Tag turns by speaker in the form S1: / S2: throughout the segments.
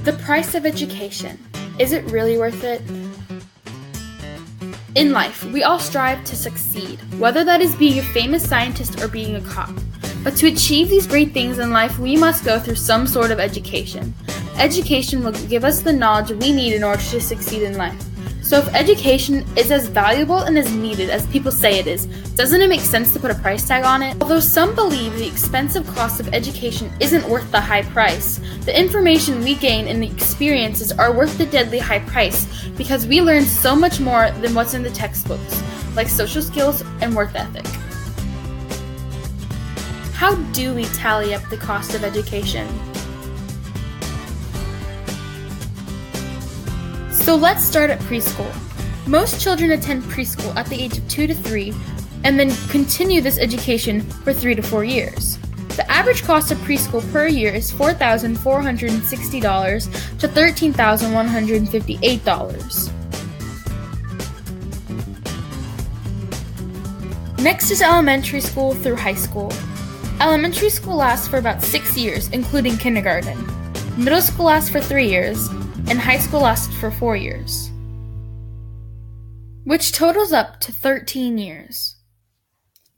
S1: The price of education. Is it really worth it? In life, we all strive to succeed, whether that is being a famous scientist or being a cop. But to achieve these great things in life, we must go through some sort of education. Education will give us the knowledge we need in order to succeed in life. So if education is as valuable and as needed as people say it is, doesn't it make sense to put a price tag on it? Although some believe the expensive cost of education isn't worth the high price, the information we gain and the experiences are worth the deadly high price because we learn so much more than what's in the textbooks, like social skills and work ethic. How do we tally up the cost of education? So let's start at preschool. Most children attend preschool at the age of 2 to 3 and then continue this education for 3 to 4 years. The average cost of preschool per year is $4,460 to $13,158. Next is elementary school through high school. Elementary school lasts for about 6 years, including kindergarten. Middle school lasts for 3 years, and high school lasted for 4 years, which totals up to 13 years.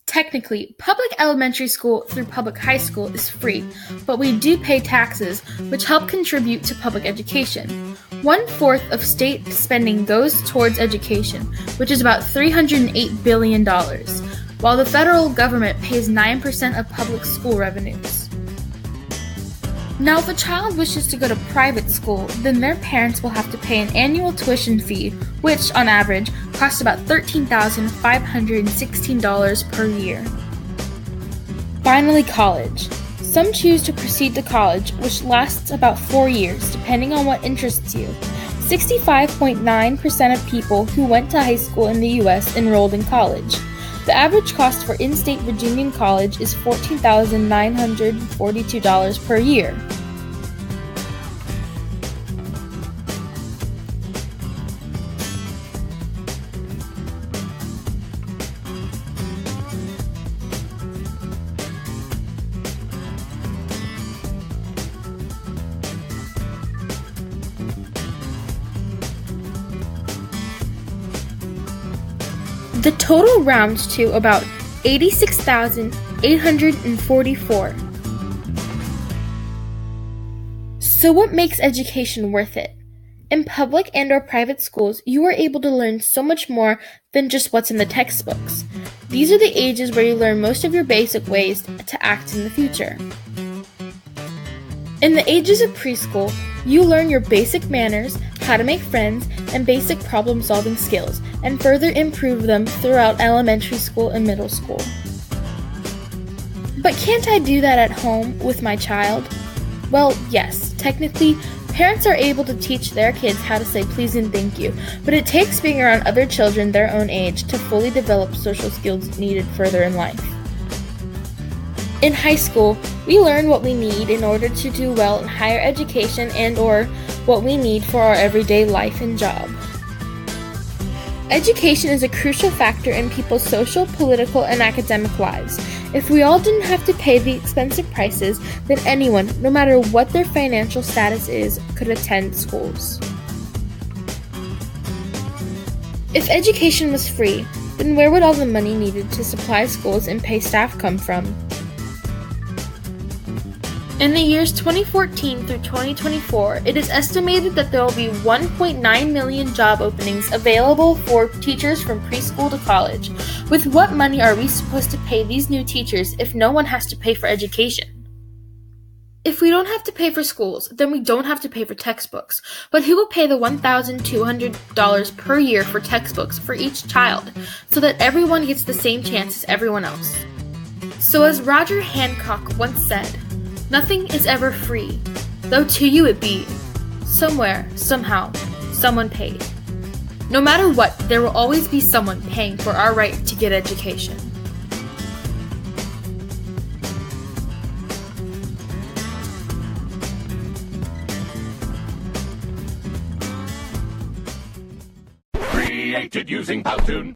S1: Technically, public elementary school through public high school is free, but we do pay taxes, which help contribute to public education. 1/4 of state spending goes towards education, which is about $308 billion, while the federal government pays 9% of public school revenues. Now, if a child wishes to go to private school, then their parents will have to pay an annual tuition fee, which, on average, costs about $13,516 per year. Finally, college. Some choose to proceed to college, which lasts about 4 years, depending on what interests you. 65.9% of people who went to high school in the U.S. enrolled in college. The average cost for in-state Virginian college is $14,942 per year. The total rounds to about $86,844. So what makes education worth it? In public and/or private schools, you are able to learn so much more than just what's in the textbooks. These are the ages where you learn most of your basic ways to act in the future. In the ages of preschool, you learn your basic manners, how to make friends, and basic problem-solving skills, and further improve them throughout elementary school and middle school. But can't I do that at home with my child? Well, yes, technically, parents are able to teach their kids how to say please and thank you, but it takes being around other children their own age to fully develop social skills needed further in life. In high school, we learn what we need in order to do well in higher education and/or what we need for our everyday life and job. Education is a crucial factor in people's social, political, and academic lives. If we all didn't have to pay the expensive prices, then anyone, no matter what their financial status is, could attend schools. If education was free, then where would all the money needed to supply schools and pay staff come from? In the years 2014 through 2024, it is estimated that there will be 1.9 million job openings available for teachers from preschool to college. With what money are we supposed to pay these new teachers if no one has to pay for education? If we don't have to pay for schools, then we don't have to pay for textbooks. But who will pay the $1,200 per year for textbooks for each child so that everyone gets the same chance as everyone else? So as Roger Hancock once said, "Nothing is ever free, though to you it be. Somewhere, somehow, someone paid." No matter what, there will always be someone paying for our right to get education.
S2: Created using Powtoon.